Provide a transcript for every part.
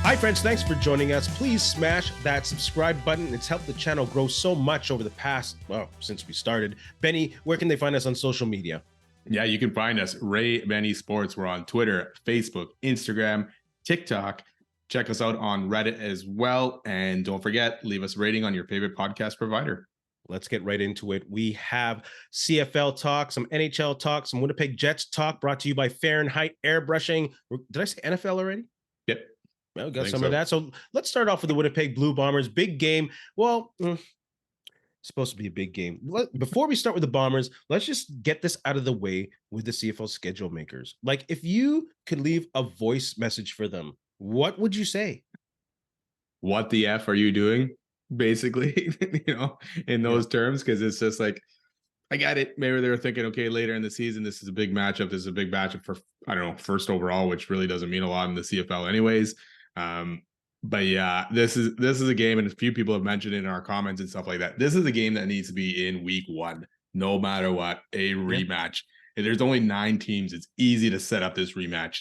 Hi, friends. Thanks for joining us. Please smash that subscribe button. It's helped the channel grow so much over the past, since we started. Benny, where can they find us on social media? Yeah, you can find us, Ray Benny Sports. We're on Twitter, Facebook, Instagram, TikTok. Check us out on Reddit as well. And don't forget, leave us a rating on your favorite podcast provider. Let's get right into it. We have CFL talk, some NHL talk, some Winnipeg Jets talk, brought to you by Fahrenheit Airbrushing. Did I say NFL already? Yep. Well, we got some of that. So let's start off with the Winnipeg Blue Bombers. Big game. Well, supposed to be a big game. Before we start with the Bombers, let's just get this out of the way with the CFL schedule makers. Like, if you could leave a voice message for them, what would you say? What the F are you doing? Basically, in those terms, because it's just like, I got it. Maybe they were thinking, okay, later in the season, this is a big matchup. This is a big matchup for, I don't know, first overall, which really doesn't mean a lot in the CFL anyways. But yeah, this is a game, and a few people have mentioned it in our comments and stuff like that. This is a game that needs to be in week 1, no matter what, a rematch. And there's only 9 teams. It's easy to set up this rematch.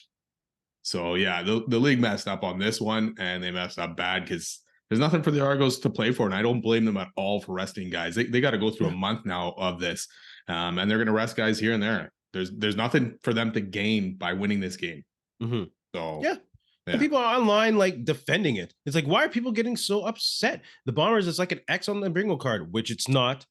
So yeah, the league messed up on this one, and they messed up bad because there's nothing for the Argos to play for, and I don't blame them at all for resting guys. They got to go through a month now of this, and they're going to rest guys here and there. There's nothing for them to gain by winning this game. Mm-hmm. So yeah. And people are online like defending it. It's like, why are people getting so upset? The Bombers is like an X on the bingo card, which it's not.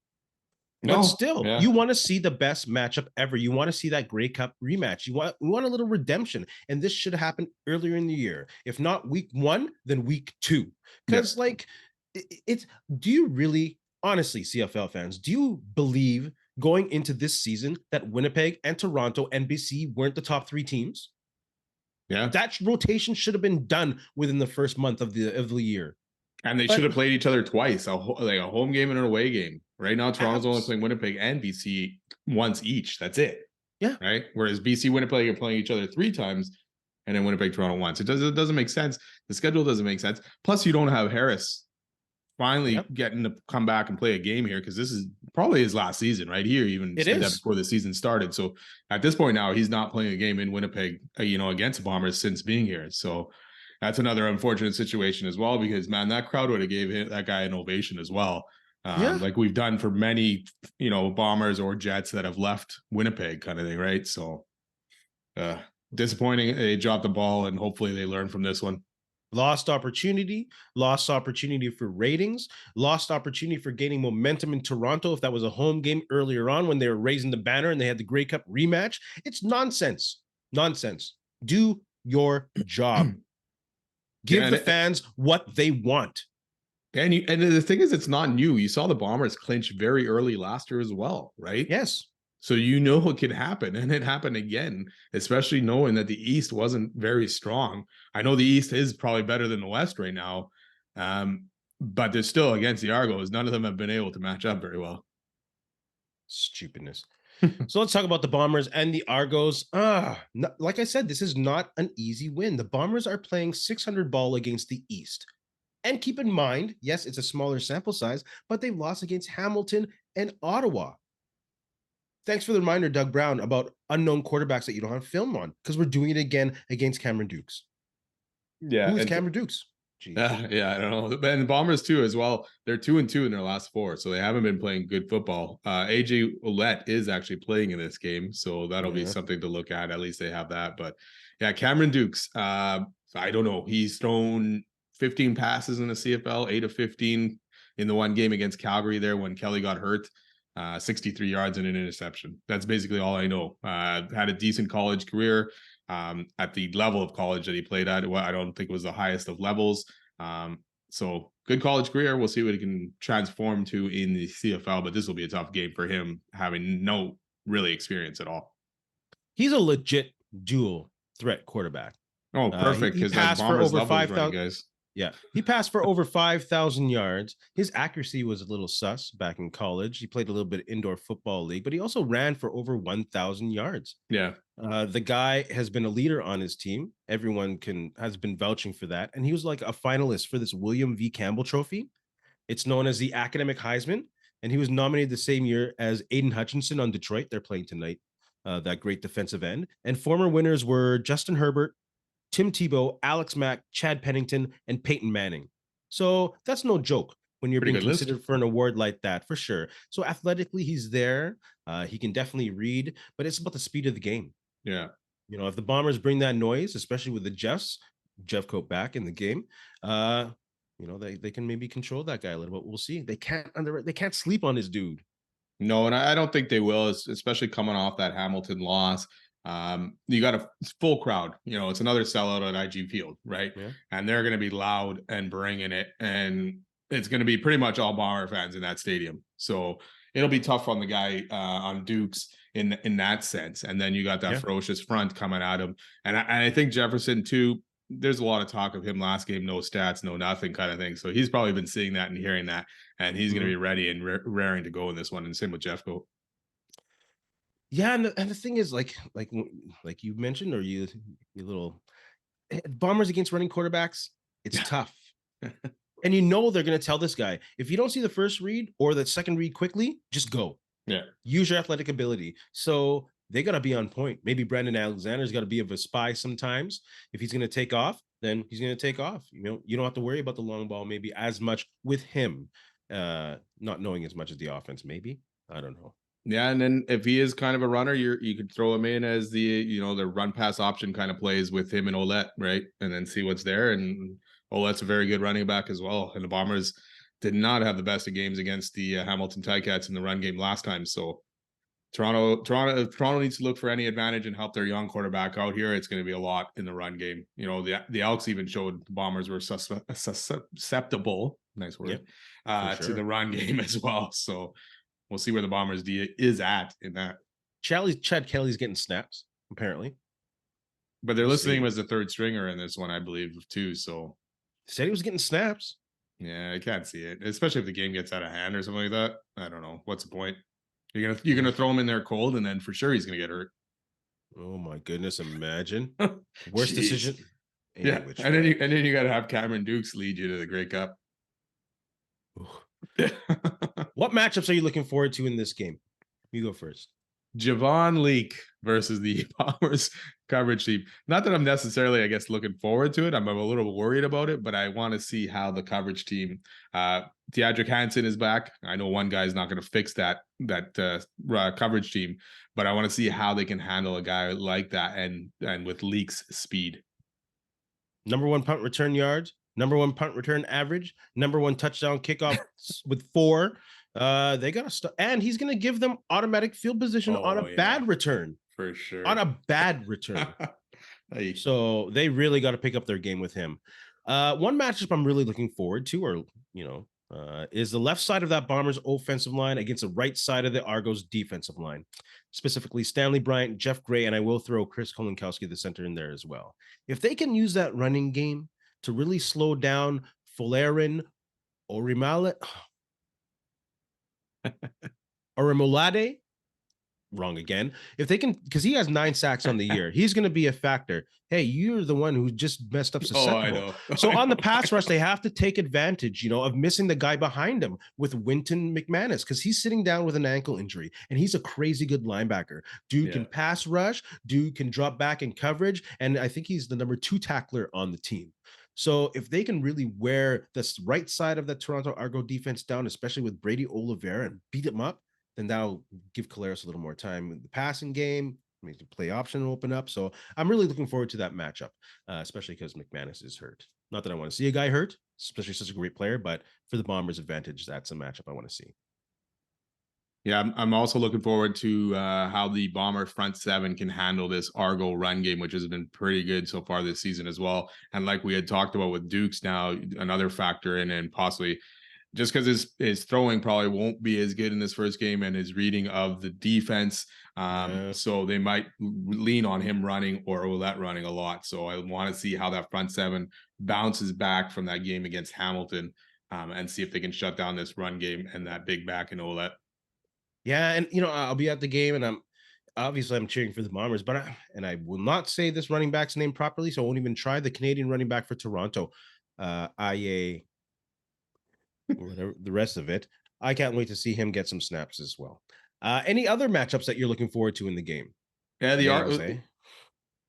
But still, you want to see the best matchup ever. You want to see that Grey Cup rematch. You want a little redemption. And this should happen earlier in the year. If not week 1, then week 2. Because do you really, honestly, CFL fans, do you believe going into this season that Winnipeg and Toronto and BC weren't the top 3 teams? Yeah, that rotation should have been done within the first month of the year, and they should have played each other twice, a home game and an away game. Right now, Toronto's only playing Winnipeg and BC once each. That's it. Yeah. Right. Whereas BC, Winnipeg are playing each other 3 times, and then Winnipeg, Toronto once. It doesn't make sense. The schedule doesn't make sense. Plus, you don't have Harris finally getting to come back and play a game here, because this is probably his last season, right? Here, even said that before the season started. So at this point now, he's not playing a game in Winnipeg, against the Bombers since being here. So that's another unfortunate situation as well, because man, that crowd would have gave that guy an ovation as well. Like we've done for many, Bombers or Jets that have left Winnipeg, kind of thing, right? So disappointing. They dropped the ball, and hopefully they learn from this one. Lost opportunity for ratings, lost opportunity for gaining momentum in Toronto. If that was a home game earlier on when they were raising the banner and they had the Grey Cup rematch, it's nonsense. Do your job. Give the fans what they want. And the thing is, it's not new. You saw the Bombers clinch very early last year as well, right? Yes. So what can happen, and it happened again, especially knowing that the East wasn't very strong. I know the East is probably better than the West right now, but they're still against the Argos. None of them have been able to match up very well. Stupidness. So let's talk about the Bombers and the Argos. Like I said, this is not an easy win. The Bombers are playing 600 ball against the East. And keep in mind, yes, it's a smaller sample size, but they've lost against Hamilton and Ottawa. Thanks for the reminder, Doug Brown, about unknown quarterbacks that you don't have film on, because we're doing it again against Cameron Dukes. Yeah. Who is Cameron Dukes? I don't know. And the Bombers too as well. They're 2-2 in their last 4, so they haven't been playing good football. AJ Ouellette is actually playing in this game, so that'll be something to look at. At least they have that. But yeah, Cameron Dukes. I don't know. He's thrown 15 passes in the CFL, 8 of 15 in the one game against Calgary there when Kelly got hurt. 63 yards and an interception. That's basically all I know. Had a decent college career at the level of college that he played at. I don't think it was the highest of levels. So good college career. We'll see what he can transform to in the CFL, but this will be a tough game for him, having no really experience at all. He's a legit dual threat quarterback. Oh, perfect. He passed for over 5,000 guys. Yeah, he passed for over 5,000 yards. His accuracy was a little sus back in college. He played a little bit of indoor football league, but he also ran for over 1,000 yards. Yeah. The guy has been a leader on his team. Everyone has been vouching for that. And he was like a finalist for this William V. Campbell Trophy. It's known as the Academic Heisman. And he was nominated the same year as Aiden Hutchinson on Detroit. They're playing tonight, that great defensive end. And former winners were Justin Herbert, Tim Tebow, Alex Mack, Chad Pennington, and Peyton Manning. So that's no joke when you're being considered for an award like that, for sure. So athletically, he's there. He can definitely read, but it's about the speed of the game. Yeah. If the Bombers bring that noise, especially with the Jeff Coat back in the game, they can maybe control that guy a little bit. We'll see. They can't sleep on this dude. No, and I don't think they will, especially coming off that Hamilton loss. You got a full crowd. It's another sellout at IG Field, right? Yeah. And they're going to be loud and bringing it, and it's going to be pretty much all Bomber fans in that stadium. So it'll be tough on the guy on Dukes in that sense. And then you got that ferocious front coming at him, and I think Jefferson too. There's a lot of talk of him last game, no stats, no nothing kind of thing. So he's probably been seeing that and hearing that, and he's going to be ready and raring to go in this one. And same with Jeffco. Yeah, and the thing is, like you mentioned, or you little Bombers against running quarterbacks, it's tough. And they're going to tell this guy, if you don't see the first read or the second read quickly, just go. Yeah. Use your athletic ability. So they got to be on point. Maybe Brandon Alexander's got to be of a spy sometimes. If he's going to take off, then he's going to take off. You don't have to worry about the long ball maybe as much with him, not knowing as much as the offense. Maybe, I don't know. Yeah, and then if he is kind of a runner, you could throw him in as the the run pass option kind of plays with him and Ouellette, right? And then see what's there. And Ouellette's a very good running back as well. And the Bombers did not have the best of games against the Hamilton Ticats in the run game last time. So Toronto needs to look for any advantage and help their young quarterback out here. It's going to be a lot in the run game. The Elks even showed the Bombers were susceptible, nice word, to the run game as well. So we'll see where the Bombers D is at in that. Chad Kelly's getting snaps, apparently. But they're listing him as the third stringer in this one, I believe, too. So said he was getting snaps. Yeah, I can't see it, especially if the game gets out of hand or something like that. I don't know. What's the point? You're gonna throw him in there cold, and then for sure he's gonna get hurt. Oh my goodness! Imagine worst decision. Yeah, and then you got to have Cameron Dukes lead you to the Grey Cup. What matchups are you looking forward to in this game? You go first. Javon Leake versus the Bombers coverage team. Not that I'm necessarily, I guess, looking forward to it. I'm a little worried about it, but I want to see how the coverage team. Theodric Hansen is back. I know one guy is not going to fix that coverage team, but I want to see how they can handle a guy like that and with Leake's speed. Number one punt return yards, number one punt return average, number one touchdown kickoff with 4. They got to start, and he's going to give them automatic field position on a bad return. For sure. On a bad return. So they really got to pick up their game with him. One matchup I'm really looking forward to, is the left side of that Bombers offensive line against the right side of the Argos defensive line, specifically Stanley Bryant, Jeff Gray, and I will throw Chris Kolinkowski, the center, in there as well. If they can use that running game to really slow down Folarin, Orimolade, wrong again. If they can, because he has 9 sacks on the year, he's going to be a factor. Hey, you're the one who just messed up susceptible. I know. So on the pass rush, they have to take advantage, of missing the guy behind him with Winton McManus, because he's sitting down with an ankle injury, and he's a crazy good linebacker. Dude can pass rush, dude can drop back in coverage, and I think he's the number 2 tackler on the team. So if they can really wear the right side of the Toronto Argo defense down, especially with Brady Oliveira, and beat him up, then that'll give Collaros a little more time in the passing game. Maybe the play option will open up. So I'm really looking forward to that matchup, especially because McManus is hurt. Not that I want to see a guy hurt, especially such a great player, but for the Bombers' advantage, that's a matchup I want to see. Yeah, I'm also looking forward to how the Bomber front 7 can handle this Argo run game, which has been pretty good so far this season as well. And like we had talked about with Dukes, now another factor in, and possibly just because his throwing probably won't be as good in this first game, and his reading of the defense. So they might lean on him running or Ouellette running a lot. So I want to see how that front 7 bounces back from that game against Hamilton, and see if they can shut down this run game and that big back in Ouellette. Yeah, and I'll be at the game, and I'm cheering for the Bombers, but I will not say this running back's name properly, so I won't even try. The Canadian running back for Toronto, IA, whatever the rest of it. I can't wait to see him get some snaps as well. Any other matchups that you're looking forward to in the game? Yeah,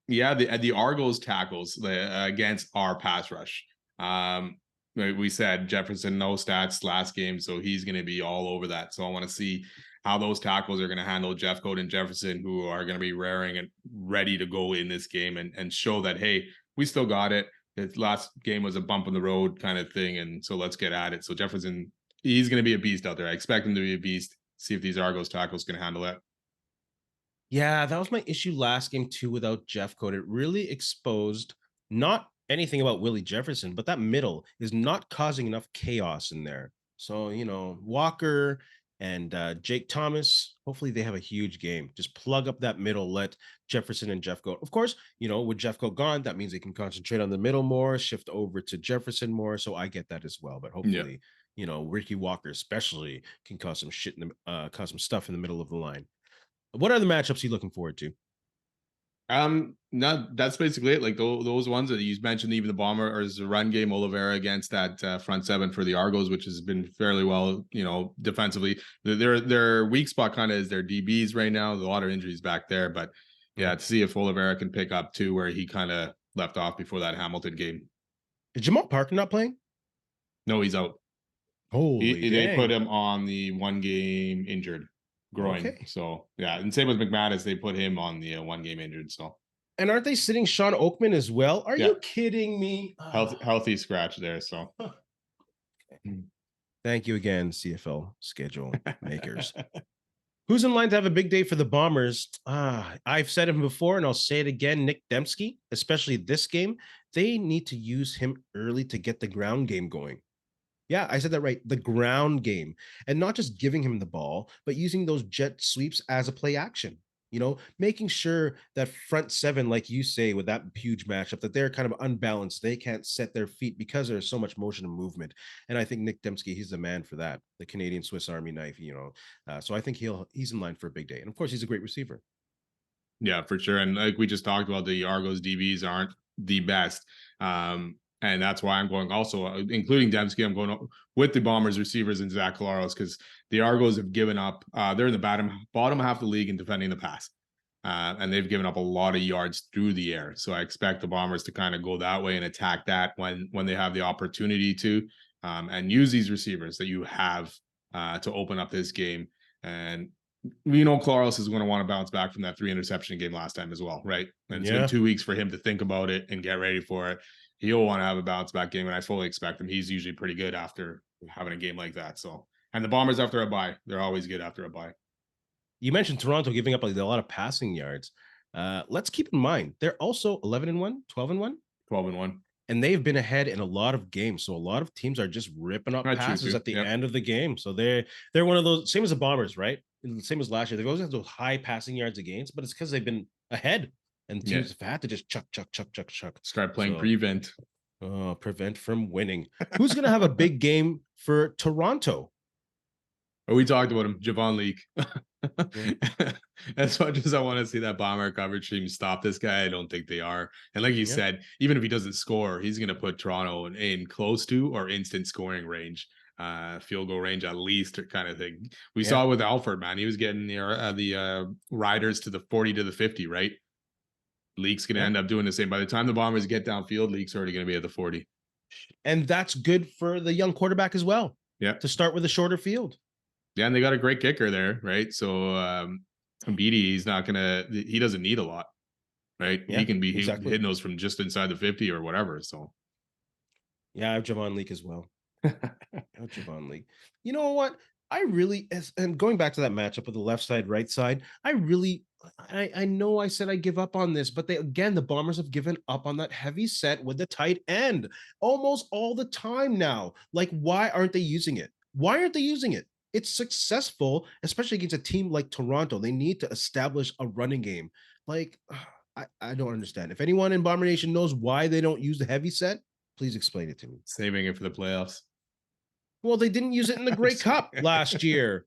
Yeah, the Argos tackles against our pass rush. We said Jefferson no stats last game, so he's going to be all over that. So I want to see how those tackles are going to handle Jeffcoat and Jefferson, who are going to be raring and ready to go in this game and show that, hey, we still got it. The last game was a bump in the road kind of thing, and so let's get at it. So Jefferson, he's going to be a beast out there. I expect him to be a beast. See if these Argos tackles can handle it. Yeah, that was my issue last game too without Jeffcoat. It really exposed not anything about Willie Jefferson, but that middle is not causing enough chaos in there. So, Walker and Jake Thomas, hopefully they have a huge game. Just plug up that middle, let Jefferson and Jeffcoat. Of course, with Jeffcoat gone, that means they can concentrate on the middle more, shift over to Jefferson more. So I get that as well. But hopefully, Ricky Walker especially can cause some shit cause some stuff in the middle of the line. What are the matchups you looking forward to? No, that's basically it. Like those ones that you mentioned, even the bomber or the run game, Oliveira against that front seven for the Argos, which has been fairly well, defensively. Their weak spot kind of is their DBs right now. There's a lot of injuries back there, but yeah, to see if Oliveira can pick up too, where he kind of left off before that Hamilton game. Is Jamal Parker not playing? No, he's out. Holy They put him on the 1 game injured groin. Okay. So yeah, and same with McManus, they put him on the 1 game injured. So and aren't they sitting Sean Oakman as well? Are you kidding me? Healthy scratch there. So thank you again, CFL schedule makers. Who's in line to have a big day for the Bombers? I've said him before, and I'll say it again. Nick Dembski, especially this game, they need to use him early to get the ground game going. Yeah, I said that right. The ground game, and not just giving him the ball, but using those jet sweeps as a play action. Making sure that front seven, like you say, with that huge matchup, that they're kind of unbalanced. They can't set their feet because there's so much motion and movement. And I think Nick Dembski, he's the man for that. The Canadian Swiss Army knife, So I think he's in line for a big day. And of course, he's a great receiver. Yeah, for sure. And like we just talked about, the Argos DBs aren't the best. And that's why I'm going also, including Dembski, I'm going with the Bombers receivers and Zach Collaros, because the Argos have given up. They're in the bottom half of the league in defending the pass. And they've given up a lot of yards through the air. So I expect the Bombers to kind of go that way and attack that when they have the opportunity to, and use these receivers that you have to open up this game. And Claros is going to want to bounce back from that 3 interception game last time as well, right? And it's been 2 weeks for him to think about it and get ready for it. He'll want to have a bounce back game, and I fully expect him. He's usually pretty good after having a game like that. So, and the Bombers after a bye, they're always good after a bye. You mentioned Toronto giving up a lot of passing yards. Let's keep in mind they're also 11-1, 12-1, 12-1. And they've been ahead in a lot of games. So a lot of teams are just ripping up passes at the end of the game. So they're one of those, same as the Bombers, right? Same as last year. They've always had those high passing yards against, but it's because they've been ahead. And teams have had to just chuck. Start playing prevent. Prevent from winning. Who's going to have a big game for Toronto? We talked about him, Javon Leake. As much as I want to see that Bomber coverage team stop this guy, I don't think they are. And like you said, even if he doesn't score, he's going to put Toronto in close to or instant scoring range, field goal range at least, kind of thing. We saw it with Alford, man. He was getting the riders to the 40 to the 50, right? Leake's going to end up doing the same. By the time the Bombers get downfield, Leake's already going to be at the 40. And that's good for the young quarterback as well. Yeah. To start with a shorter field. Yeah, and they got a great kicker there, right? So Beatty, he doesn't need a lot, right? Yeah, he can be hitting those from just inside the 50 or whatever. So yeah, I have Javon Leake as well. Javon Leake. You know what? And going back to that matchup with the left side, right side, I know I said I give up on this, but the Bombers have given up on that heavy set with the tight end almost all the time now. Like, why aren't they using it? Why aren't they using it? It's successful, especially against a team like Toronto. They need to establish a running game. Like, I don't understand. If anyone in Bomber Nation knows why they don't use the heavy set, please explain it to me. Saving it for the playoffs. Well, they didn't use it in the Grey Cup last year.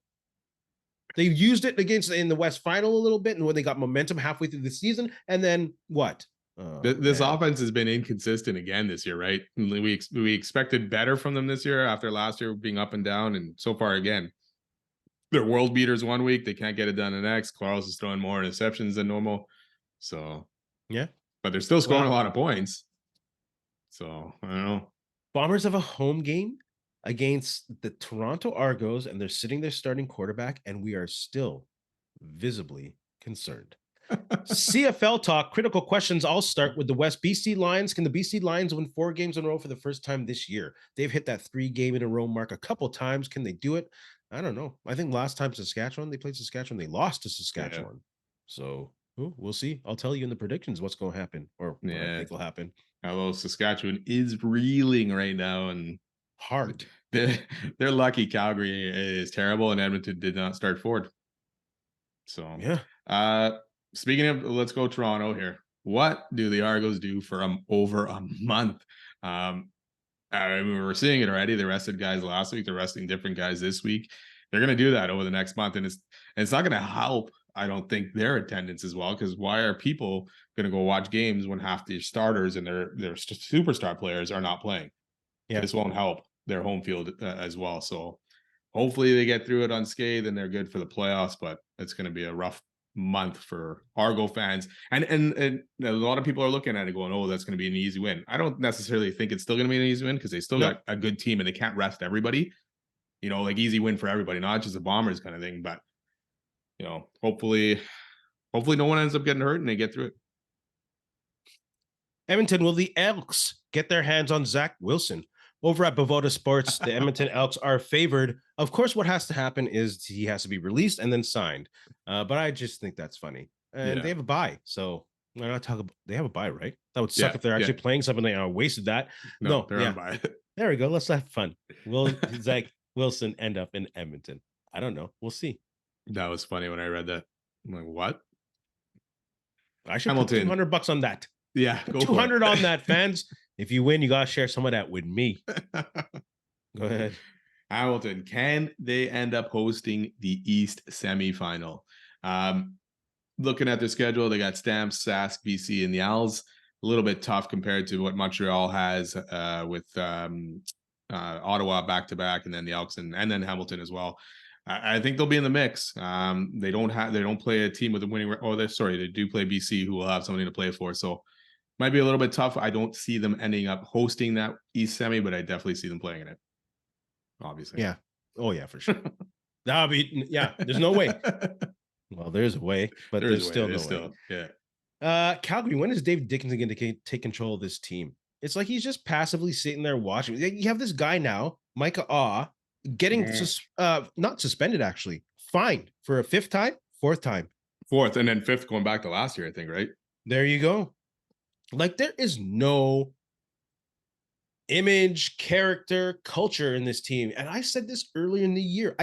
They used it in the West Final a little bit, and when they got momentum halfway through the season, and then what? This offense has been inconsistent again this year, right? We expected better from them this year after last year being up and down, and so far again, they're world beaters 1 week. They can't get it done the next. Carlos is throwing more interceptions than normal. So yeah, but they're still scoring a lot of points. So I don't know. Bombers have a home game against the Toronto Argos, and they're sitting their starting quarterback, and we are still visibly concerned. CFL Talk, critical questions. I'll start with the West. BC Lions. Can the BC Lions win 4 games in a row for the first time this year? They've hit that 3 game in a row mark a couple times. Can they do it? I don't know. I think last time Saskatchewan, they played Saskatchewan, they lost to Saskatchewan. Yeah. So we'll see. I'll tell you in the predictions what's going to happen, or what I think will happen. Although Saskatchewan is reeling right now and hard. They're lucky Calgary is terrible and Edmonton did not start forward. So yeah. Speaking of, let's go Toronto here. What do the Argos do for over a month? I mean, we're seeing it already. They rested guys last week. They're resting different guys this week. They're going to do that over the next month, and it's not going to help, I don't think, their attendance as well. Because why are people going to go watch games when half the starters and their superstar players are not playing? Yeah, this won't help their home field as well. So hopefully they get through it unscathed and they're good for the playoffs. But it's going to be a rough month for Argo fans, and a lot of people are looking at it going, oh, that's going to be an easy win. I don't necessarily think it's still going to be an easy win because they still got a good team and they can't rest everybody, you know, like easy win for everybody, not just the Bombers kind of thing. But you know, hopefully no one ends up getting hurt and they get through it. Edmonton, will the Elks get their hands on Zach Wilson? Over at Bovada Sports, the Edmonton Elks are favored. Of course, what has to happen is he has to be released and then signed. But I just think that's funny. And they have a bye. So we're not talking about, they have a bye, right? That would suck if they're actually playing something. They wasted that. No, they're on a bye. There we go. Let's have fun. Will Zach Wilson end up in Edmonton? I don't know. We'll see. That was funny when I read that. I'm like, what? I should put $200 on that. Yeah, go 200 on that, fans. If you win, you gotta share some of that with me. Go ahead. Hamilton, can they end up hosting the East semifinal? Looking at their schedule, they got Stamps, Sask, BC, and the Owls. A little bit tough compared to what Montreal has with Ottawa back-to-back, and then the Elks and then Hamilton as well. I think they'll be in the mix. They don't play a team with a winning. They do play BC, who will have something to play for. So might be a little bit tough. I don't see them ending up hosting that East semi, but I definitely see them playing in it. Obviously. Yeah. Oh yeah, for sure. There's no way. Well, there's a way, but there's still no way. Yeah. Calgary, when is Dave Dickinson going to take control of this team? It's like he's just passively sitting there watching. You have this guy now, Micah Awe, getting not suspended, actually, fined for a fourth time, and then fifth going back to last year, I think, right? There you go. Like, there is no image, character, culture in this team. And I said this earlier in the year.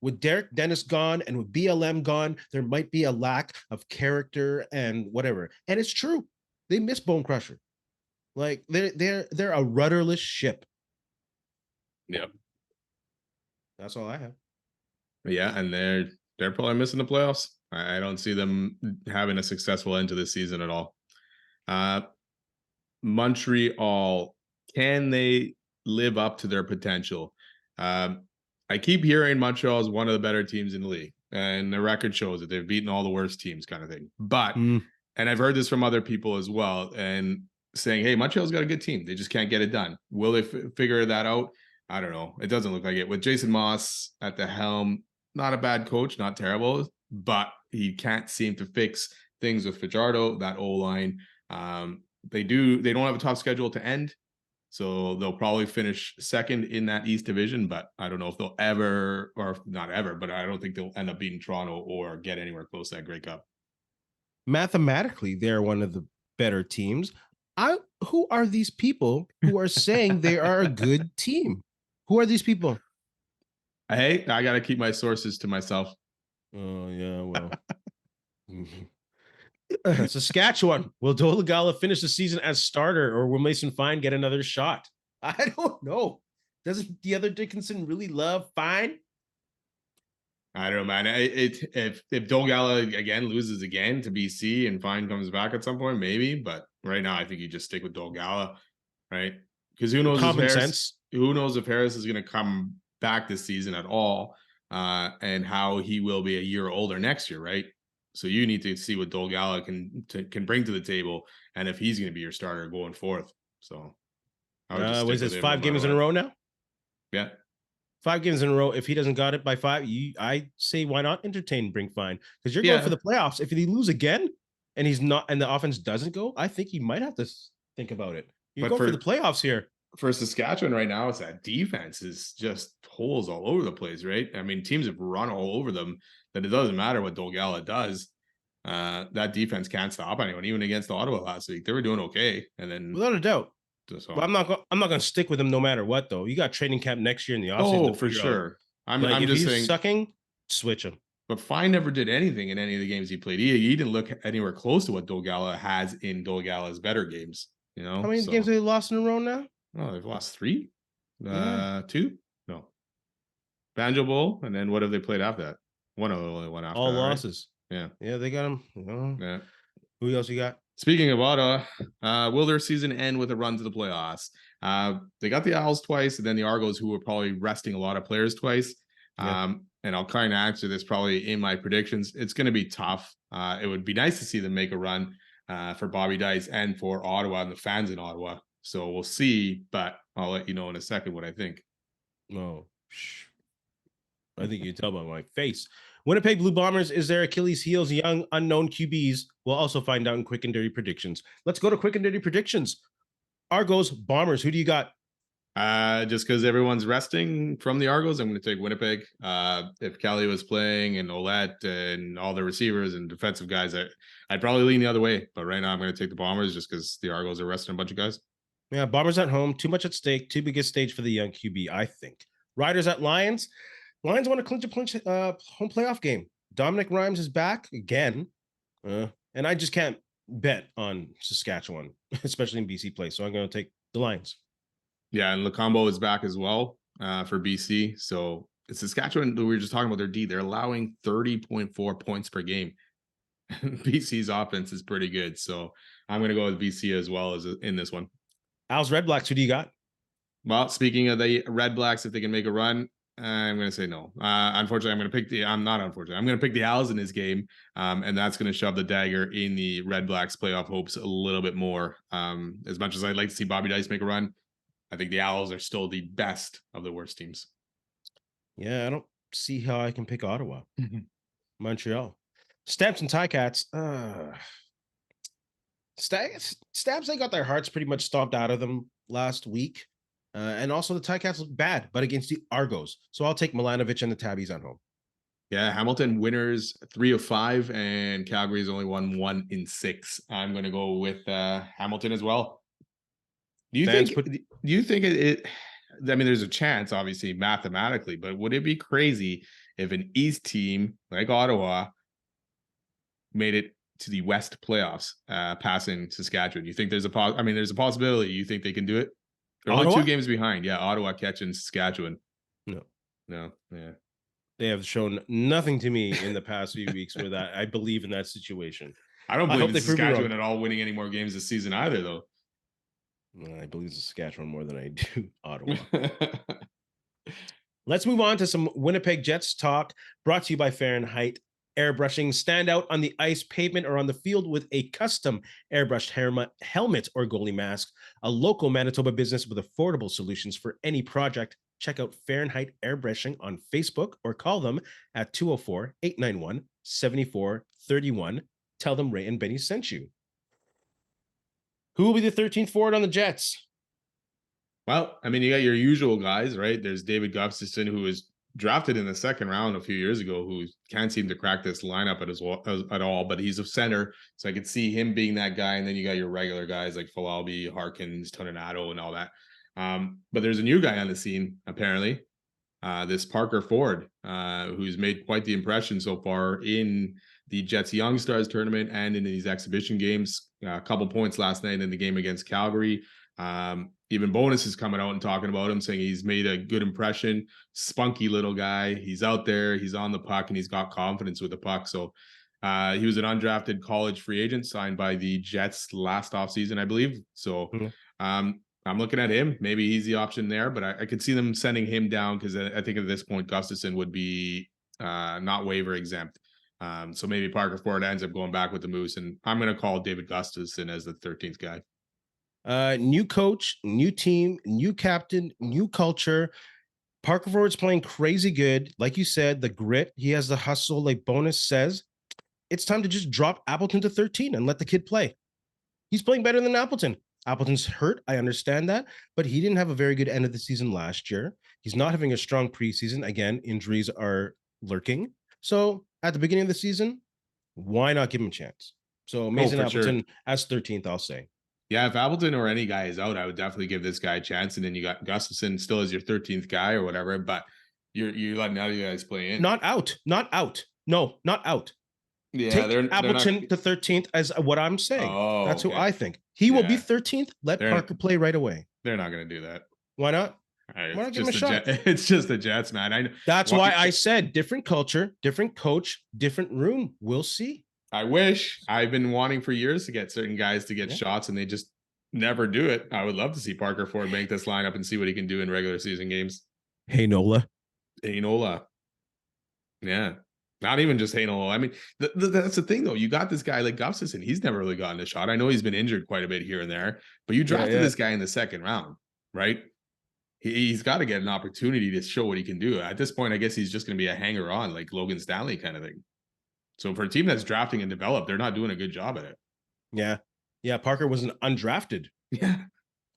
With Derek Dennis gone and with BLM gone, there might be a lack of character and whatever. And it's true. They miss Bone Crusher. Like, they're a rudderless ship. Yep. That's all I have. Yeah, and they're probably missing the playoffs. I don't see them having a successful end to this season at all. Montreal, can they live up to their potential? I keep hearing Montreal is one of the better teams in the league, and the record shows that they've beaten all the worst teams, kind of thing. But and I've heard this from other people as well, and saying, hey, Montreal's got a good team. They just can't get it done. Will they figure that out? I don't know. It doesn't look like it. With Jason Moss at the helm, not a bad coach, not terrible, but he can't seem to fix things with Fajardo, that O-line. They don't have a tough schedule to end, so they'll probably finish second in that East Division, but I don't know if they'll ever, or not ever, but I don't think they'll end up beating Toronto or get anywhere close to that Grey Cup. Mathematically, they're one of the better teams. Who are these people who are saying they are a good team? Who are these people? Hey, I got to keep my sources to myself. Oh, yeah, well. Saskatchewan, will Dolagala finish the season as starter, or will Mason Fine get another shot? I don't know. Doesn't the other Dickinson really love Fine? I don't know, man. If Dolagala again loses again to BC and Fine comes back at some point, maybe. But right now, I think you just stick with Dolagala, right? Because who knows? Common sense. Who knows if Harris is going to come back this season at all, and how he will be a year older next year, right? So you need to see what Dolgala can bring to the table, and if he's going to be your starter going forth. So I would just stick with this 5 games in a row now? Yeah. 5 games in a row. If he doesn't got it by 5, I say why not entertain Brink Fine? Because you're going for the playoffs. If he lose again and he's not, and the offense doesn't go, I think he might have to think about it. You're going for the playoffs here. For Saskatchewan right now, it's that defense is just holes all over the place, right? I mean, teams have run all over them that it doesn't matter what Dolgala does. That defense can't stop anyone, even against Ottawa last week. They were doing okay. And then without a doubt. So I'm not going to stick with him no matter what, though. You got training camp next year in the offseason. Oh, for sure. I'm just saying, sucking, switch him. But Fine never did anything in any of the games he played. He didn't look anywhere close to what Dolgala has in Dolgala's better games. You know, how many games have they lost in a row now? Oh, they've lost 3, 2. No, Banjo Bowl, and then what have they played after that? One after all that, losses. Right? Yeah, they got them. Yeah. Who else you got? Speaking of Ottawa, will their season end with a run to the playoffs? They got the Owls twice, and then the Argos, who were probably resting a lot of players twice. Yeah. And I'll kind of answer this probably in my predictions. It's going to be tough. It would be nice to see them make a run for Bobby Dice and for Ottawa and the fans in Ottawa. So we'll see, but I'll let you know in a second what I think. Oh, I think you can tell by my face. Winnipeg Blue Bombers is their Achilles heels. Young, unknown QBs. We'll also find out in quick and dirty predictions. Let's go to quick and dirty predictions. Argos, Bombers. Who do you got? Just because everyone's resting from the Argos, I'm going to take Winnipeg. If Kelly was playing and Olette and all the receivers and defensive guys, I'd probably lean the other way. But right now, I'm going to take the Bombers just because the Argos are resting a bunch of guys. Yeah, Bombers at home. Too much at stake. Too big a stage for the young QB, I think. Riders at Lions. Lions want to clinch a home playoff game. Dominic Rhymes is back again. And I just can't bet on Saskatchewan, especially in BC play. So I'm going to take the Lions. Yeah, and Lacombo is back as well for BC. So it's Saskatchewan, we were just talking about their D. They're allowing 30.4 points per game. BC's offense is pretty good. So I'm going to go with BC as well as in this one. Owls, Red Blacks, who do you got? Well, speaking of the Red Blacks, if they can make a run, I'm going to say no. Unfortunately, I'm going to pick the Owls in this game. And that's going to shove the dagger in the Red Blacks playoff hopes a little bit more. As much as I'd like to see Bobby Dice make a run, I think the Owls are still the best of the worst teams. Yeah, I don't see how I can pick Ottawa. Montreal. Stamps and Ticats. Stamps, they got their hearts pretty much stomped out of them last week. And also the Ticats look bad, but against the Argos. So I'll take Milanovic and the Tabbies at home. Yeah, Hamilton winners 3 of 5, and Calgary's only won 1 in 6. I'm going to go with Hamilton as well. Do you think it? I mean, there's a chance, obviously, mathematically, but would it be crazy if an East team like Ottawa made it to the West playoffs, passing Saskatchewan? You think there's there's a possibility? You think they can do it? They're only 2 games behind. Yeah, Ottawa catching Saskatchewan. No. Yeah. They have shown nothing to me in the past few weeks where that I believe in that situation. I don't believe in Saskatchewan at all winning any more games this season either, though. I believe in Saskatchewan more than I do Ottawa. Let's move on to some Winnipeg Jets talk, brought to you by Fahrenheit Airbrushing. Stand out on the ice, pavement, or on the field with a custom airbrushed helmet or goalie mask. A local Manitoba business with affordable solutions for any project. Check out Fahrenheit Airbrushing on Facebook or call them at 204-891-7431. Tell them Ray and Benny sent you. Who will be the 13th forward on the Jets? Well, I mean, you got your usual guys, right? There's David Gustafson, who was drafted in the second round a few years ago, who can't seem to crack this lineup at all, but he's a center. So I could see him being that guy. And then you got your regular guys like Falalbi, Harkins, Toninato, and all that. But there's a new guy on the scene, apparently. This Parker Ford, who's made quite the impression so far in the Jets Young Stars tournament and in these exhibition games. A couple points last night in the game against Calgary. Even Bonus is coming out and talking about him, saying he's made a good impression. Spunky little guy. He's out there. He's on the puck, and he's got confidence with the puck. So he was an undrafted college free agent signed by the Jets last offseason, I believe. So I'm looking at him. Maybe he's the option there, but I could see them sending him down because I think at this point, Gustafson would be not waiver exempt. So maybe Parker Ford ends up going back with the Moose, and I'm going to call David Gustafson as the 13th guy. New coach, new team, new captain, new culture. Parker Ford's playing crazy good. Like you said, the grit, he has the hustle, like Bonus says. It's time to just drop Appleton to 13 and let the kid play. He's playing better than Appleton. Appleton's hurt. I understand that, but he didn't have a very good end of the season last year. He's not having a strong preseason. Again, injuries are lurking. So at the beginning of the season, why not give him a chance? So Mason Appleton as 13th, I'll say. Yeah, if Appleton or any guy is out, I would definitely give this guy a chance. And then you got Gustafson still as your 13th guy or whatever, but you're letting other guys play in. Not out. No, not out. Yeah, take Appleton to 13th as what I'm saying. Oh, that's who I think. He will be 13th. Let Parker play right away. They're not going to do that. Why not? Why not give him a shot? It's just the Jets, man. I know. That's why I said different culture, different coach, different room. We'll see. I wish. I've been wanting for years to get certain guys to get shots, and they just never do it. I would love to see Parker Ford make this lineup and see what he can do in regular season games. Hey, Nola. Yeah. Not even just Nola. I mean, that's the thing, though. You got this guy like Gustafson. He's never really gotten a shot. I know he's been injured quite a bit here and there, but you drafted this guy in the second round, right? He's got to get an opportunity to show what he can do. At this point, I guess he's just going to be a hanger-on, like Logan Stanley kind of thing. So for a team that's drafting and developed, they're not doing a good job at it. Yeah. Parker was an undrafted.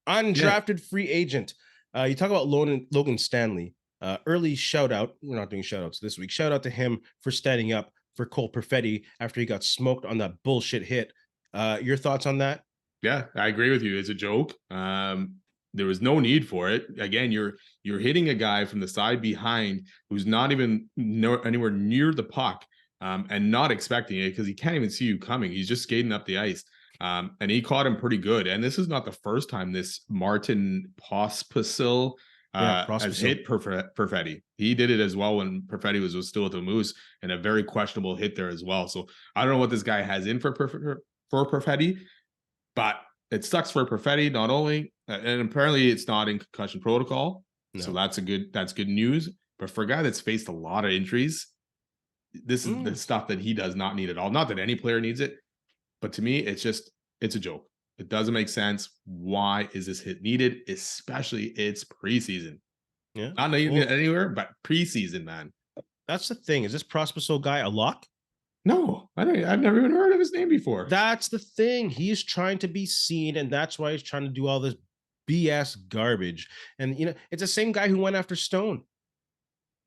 Undrafted free agent. You talk about Logan Stanley. Early shout out. We're not doing shout outs this week. Shout out to him for standing up for Cole Perfetti after he got smoked on that bullshit hit. Your thoughts on that? Yeah, I agree with you. It's a joke. There was no need for it. Again, you're hitting a guy from the side behind who's not even anywhere near the puck. And not expecting it because he can't even see you coming. He's just skating up the ice. And he caught him pretty good. And this is not the first time this Martin Pospisil has hit Perfetti. He did it as well when Perfetti was still with the Moose, and a very questionable hit there as well. So I don't know what this guy has in for Perfetti, but it sucks for Perfetti not only, and apparently it's not in concussion protocol. No. So that's good news. But for a guy that's faced a lot of injuries, this is the stuff that he does not need at all. Not that any player needs it, but to me, it's a joke. It doesn't make sense. Why is this hit needed? Especially it's preseason. Yeah. Not anywhere, but preseason, man. That's the thing. Is this Pospisil guy a lock? No, I've never even heard of his name before. That's the thing. He's trying to be seen, and that's why he's trying to do all this BS garbage. And, it's the same guy who went after Stone.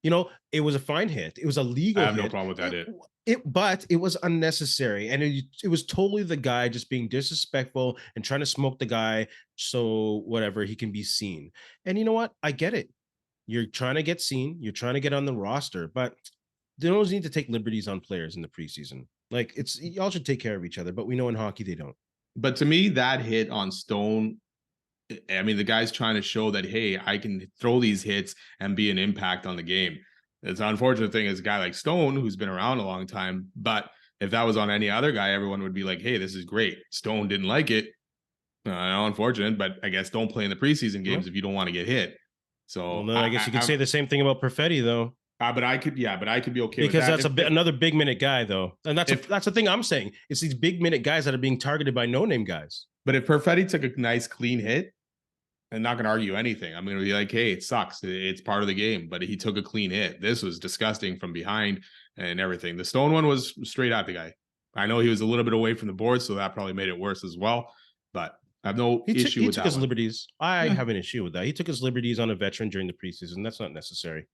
It was a fine hit. It was a legal hit. I have no problem with that hit. But it was unnecessary. And it was totally the guy just being disrespectful and trying to smoke the guy so whatever, he can be seen. And you know what? I get it. You're trying to get seen. You're trying to get on the roster. But they don't need to take liberties on players in the preseason. Like, y'all should take care of each other. But we know in hockey they don't. But to me, that hit on Stone, I mean, the guy's trying to show that, hey, I can throw these hits and be an impact on the game. It's an unfortunate thing is a guy like Stone, who's been around a long time. But if that was on any other guy, everyone would be like, hey, this is great. Stone didn't like it. Unfortunate, but I guess don't play in the preseason games if you don't want to get hit. So I guess you could say the same thing about Perfetti, though. But I could be okay because with that. That's another big minute guy, though. And that's the thing I'm saying. It's these big minute guys that are being targeted by no-name guys. But if Perfetti took a nice clean hit, I'm not going to argue anything. I'm going to be like, hey, it sucks. It's part of the game. But he took a clean hit. This was disgusting from behind and everything. The Stone one was straight at the guy. I know he was a little bit away from the board, so that probably made it worse as well. But I have no issue with that. He took his liberties. I have an issue with that. He took his liberties on a veteran during the preseason. That's not necessary.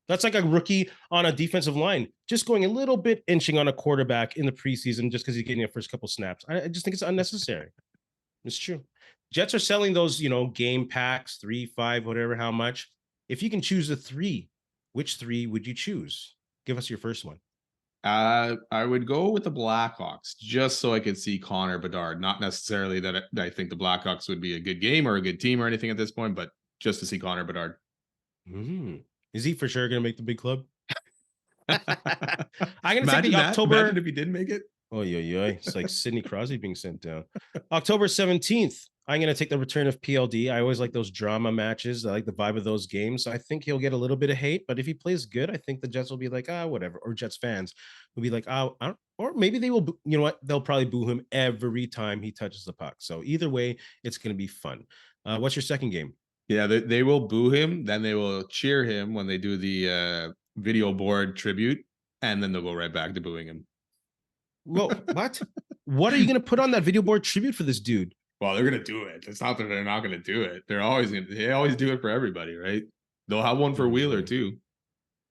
That's like a rookie on a defensive line, just going a little bit inching on a quarterback in the preseason just because he's getting the first couple snaps. I just think it's unnecessary. It's true. Jets are selling those, game packs, 3, 5, whatever, how much. If you can choose a 3, which 3 would you choose? Give us your first one. I would go with the Blackhawks just so I could see Connor Bedard. Not necessarily that I think the Blackhawks would be a good game or a good team or anything at this point, but just to see Connor Bedard. Is he for sure going to make the big club? I'm going to take the October. Imagine if he didn't make it. Oh, yeah. It's like Sidney Crosby being sent down. October 17th. I'm going to take the return of PLD. I always like those drama matches. I like the vibe of those games. So I think he'll get a little bit of hate, but if he plays good, I think the Jets will be like, whatever. Or Jets fans will be like, I don't, or maybe they will, you know what? They'll probably boo him every time he touches the puck. So either way, it's going to be fun. What's your second game? Yeah, they will boo him. Then they will cheer him when they do the video board tribute. And then they'll go right back to booing him. Well, what? What are you going to put on that video board tribute for this dude? Well, they're gonna do it. It's not that they're not gonna do it. They always do it for everybody, right? They'll have one for Wheeler too.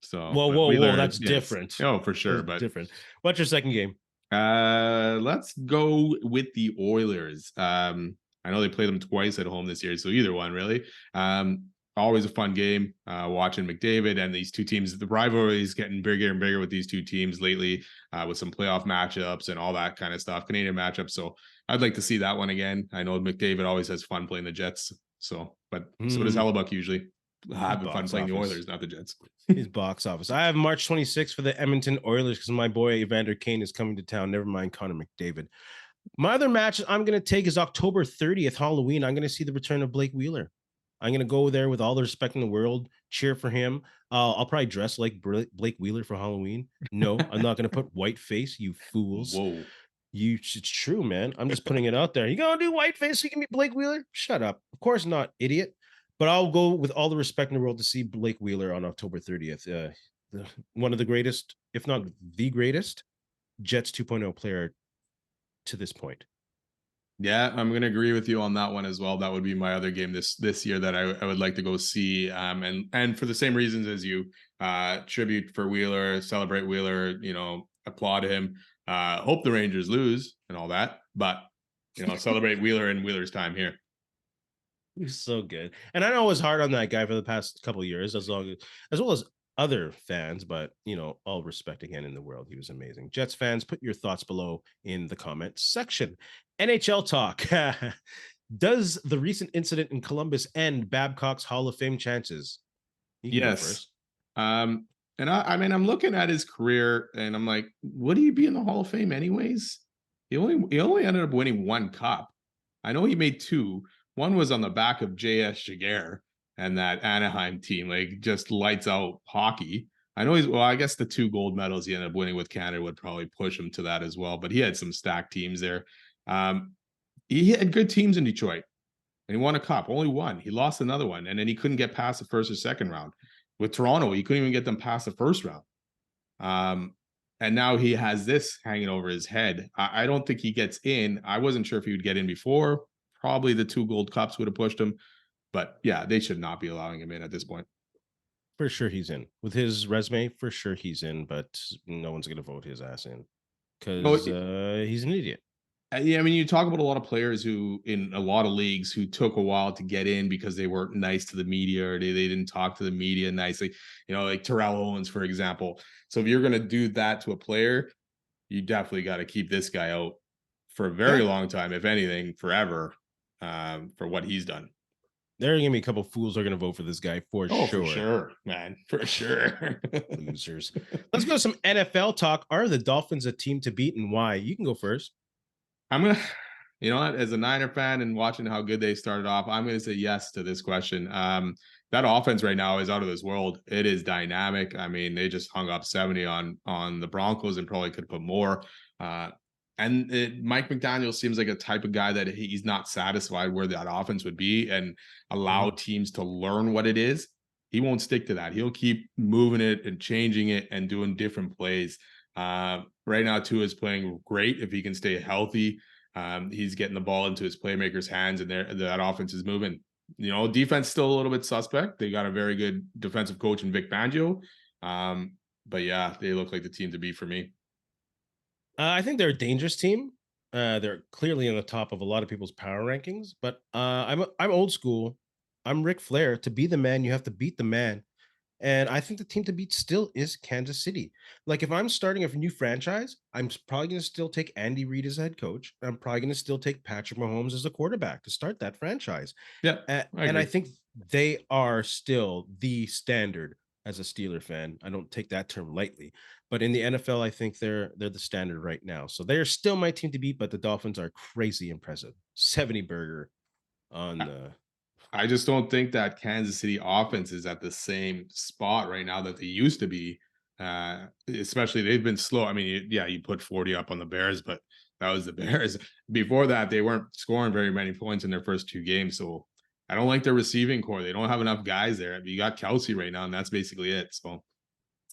So whoa, that's different. Oh, for sure, That's but different. What's your second game? Let's go with the Oilers. I know they play them twice at home this year, so either one really. Always a fun game watching McDavid and these two teams. The rivalry is getting bigger and bigger with these two teams lately, with some playoff matchups and all that kind of stuff, Canadian matchups. So I'd like to see that one again. I know McDavid always has fun playing the Jets. So does Hellebuck usually. Having fun playing the Oilers, not the Jets. His box office. I have March 26th for the Edmonton Oilers because my boy Evander Kane is coming to town. Never mind Connor McDavid. My other match I'm going to take is October 30th, Halloween. I'm going to see the return of Blake Wheeler. I'm going to go there with all the respect in the world, cheer for him. I'll probably dress like Blake Wheeler for Halloween. No, I'm not going to put white face, you fools. Whoa. It's true, man. I'm just putting it out there. You going to do white face so you can be Blake Wheeler? Shut up. Of course not, idiot. But I'll go with all the respect in the world to see Blake Wheeler on October 30th. One of the greatest, if not the greatest, Jets 2.0 player to this point. Yeah, I'm going to agree with you on that one as well. That would be my other game this year that I would like to go see. And for the same reasons as you, tribute for Wheeler, celebrate Wheeler, applaud him. Hope the Rangers lose and all that, but celebrate Wheeler and Wheeler's time here. He's so good. And I know I was hard on that guy for the past couple of years, as well as other fans, but all respect again in the world. He was amazing. Jets fans, put your thoughts below in the comment section. NHL talk. Does the recent incident in Columbus end Babcock's Hall of Fame chances? Yes. And I'm looking at his career and I'm like, would he be in the Hall of Fame anyways? He only ended up winning one cup. I know he made two. One was on the back of J.S. Jaguar and that Anaheim team, like just lights out hockey. I know I guess the two gold medals he ended up winning with Canada would probably push him to that as well, but he had some stacked teams there. He had good teams in Detroit and he won a cup, only one. He lost another one, and then he couldn't get past the first or second round. With Toronto, he couldn't even get them past the first round. And now he has this hanging over his head. I don't think he gets in. I wasn't sure if he would get in before. Probably the two gold cups would have pushed him. But yeah, they should not be allowing him in at this point. For sure he's in. With his resume, for sure he's in, but no one's going to vote his ass in because he's an idiot. Yeah, I mean, you talk about a lot of players who, in a lot of leagues, who took a while to get in because they weren't nice to the media or they didn't talk to the media nicely. Like Terrell Owens, for example. So if you're going to do that to a player, you definitely got to keep this guy out for a very long time, if anything, forever, for what he's done. There are going to be a couple of fools who are going to vote for this guy for sure. For sure, man. For sure. Losers. Let's go to some NFL talk. Are the Dolphins a team to beat and why? You can go first. I'm going to, as a Niner fan and watching how good they started off, I'm going to say yes to this question. That offense right now is out of this world. It is dynamic. I mean, they just hung up 70 on the Broncos and probably could put more. And Mike McDaniel seems like a type of guy that he's not satisfied where that offense would be and allow teams to learn what it is. He won't stick to that. He'll keep moving it and changing it and doing different plays. Right now, Tua is playing great if he can stay healthy. He's getting the ball into his playmakers' hands, and that offense is moving. Defense still a little bit suspect. They got a very good defensive coach in Vic Fangio. But yeah, they look like the team to beat for me. I think they're a dangerous team. They're clearly on the top of a lot of people's power rankings, but I'm old school. I'm Ric Flair. To be the man, you have to beat the man. And I think the team to beat still is Kansas City. Like if I'm starting a new franchise, I'm probably going to still take Andy Reid as head coach. I'm probably going to still take Patrick Mahomes as a quarterback to start that franchise. Yeah. And I think they are still the standard as a Steeler fan. I don't take that term lightly, but in the NFL, I think they're the standard right now. So they're still my team to beat, but the Dolphins are crazy impressive. 70 burger. on the. I just don't think that Kansas City offense is at the same spot right now that they used to be. Especially they've been slow. I mean, you put 40 up on the Bears, but that was the Bears. Before that, they weren't scoring very many points in their first 2 games. So I don't like their receiving core. They don't have enough guys there. You got Kelsey right now, and that's basically it. So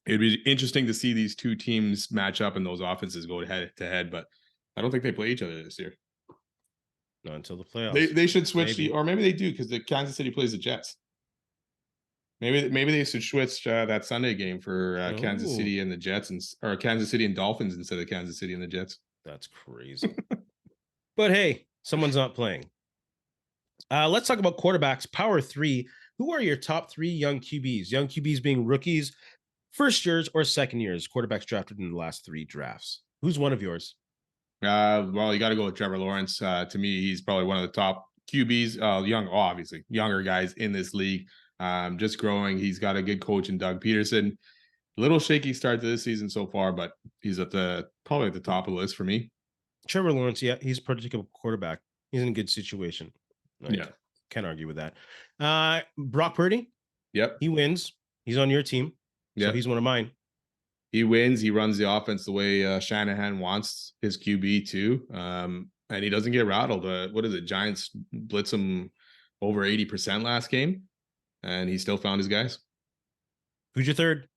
it'd be interesting to see these 2 teams match up and those offenses go head to head. But I don't think they play each other this year. Not until the playoffs. They should switch or maybe they do because the Kansas City plays the Jets. Maybe they should switch that Sunday game for Kansas City and the Jets or Kansas City and Dolphins instead of Kansas City and the Jets. That's crazy. But hey, someone's not playing. Let's talk about quarterbacks. Power 3. Who are your top 3 young QBs? Young QBs being rookies, first years, or second years. Quarterbacks drafted in the last 3 drafts. Who's one of yours? Well, you got to go with Trevor Lawrence. To me, he's probably one of the top QBs, obviously younger guys in this league. Just growing. He's got a good coach in Doug Peterson. A little shaky start to this season so far, but he's probably at the top of the list for me. Trevor Lawrence, yeah, he's a particular quarterback. He's in a good situation. Can't argue with that. Brock Purdy, yep, he wins. He's on your team, so he's one of mine. He wins. He runs the offense the way Shanahan wants his QB to, and he doesn't get rattled. What is it? Giants blitz him over 80% last game, and he still found his guys. Who's your third?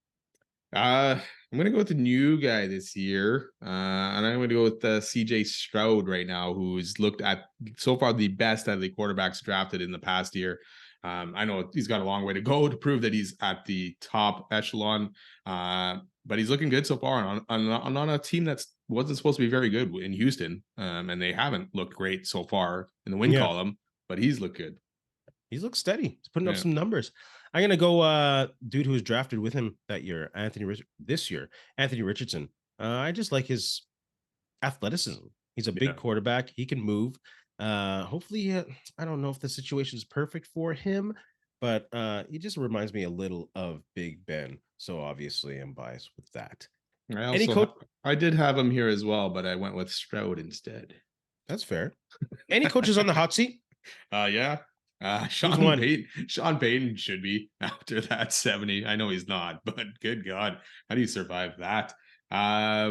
I'm going to go with the new guy this year, and I'm going to go with CJ Stroud right now, who's looked at so far the best out of the quarterbacks drafted in the past year. I know he's got a long way to go to prove that he's at the top echelon, but he's looking good so far on a team that wasn't supposed to be very good in Houston, and they haven't looked great so far in the win column, but he's looked good. He's looked steady. He's putting up some numbers. I'm going to go dude who was drafted with him that year, Anthony Richardson. I just like his athleticism. He's a big quarterback. He can move. Hopefully, I don't know if the situation is perfect for him, but he just reminds me a little of Big Ben. So obviously, I'm biased with that. I did have him here as well, but I went with Stroud instead. That's fair. Any coaches on the hot seat? Yeah. Sean Payton should be after that 70. I know he's not, but good God, how do you survive that? I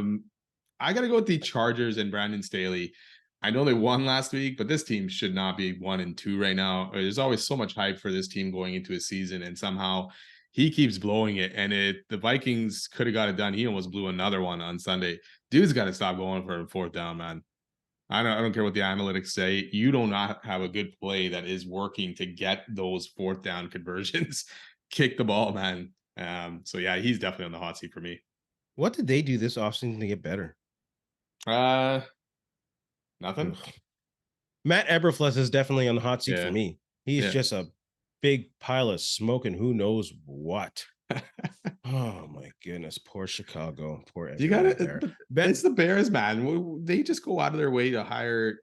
got to go with the Chargers and Brandon Staley. I know they won last week, but this team should not be 1-2 right now. There's always so much hype for this team going into a season, and somehow he keeps blowing it. And the Vikings could have got it done. He almost blew another one on Sunday. Dude's got to stop going for a 4th down, man. I don't care what the analytics say. You do not have a good play that is working to get those 4th down conversions. Kick the ball, man. So yeah, he's definitely on the hot seat for me. What did they do this offseason to get better? Nothing. Matt Eberflus is definitely on the hot seat for me. He's just a big pile of smoke and who knows what. Oh my goodness, poor Chicago, poor. You got it. It's the Bears, man. They just go out of their way to hire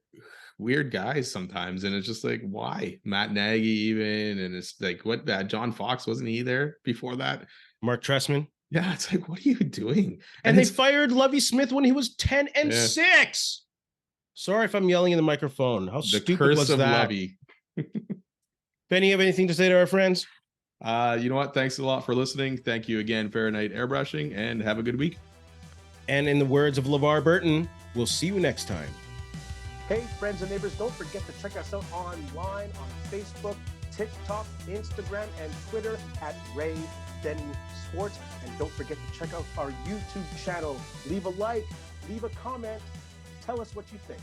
weird guys sometimes, and it's just like, why? Matt Nagy even, and it's like, what? That John Fox, wasn't he there before that? Mark Trestman. Yeah, it's like, what are you doing? And they fired Lovie Smith when he was 10-6. Sorry if I'm yelling in the microphone. How stupid was that? Lovie. Benny, you have anything to say to our friends? You know what? Thanks a lot for listening. Thank you again, Fahrenheit Airbrushing, and have a good week. And in the words of LeVar Burton, we'll see you next time. Hey, friends and neighbors, don't forget to check us out online on Facebook, TikTok, Instagram, and Twitter at Ray Denny Sports. And don't forget to check out our YouTube channel. Leave a like, leave a comment, tell us what you think.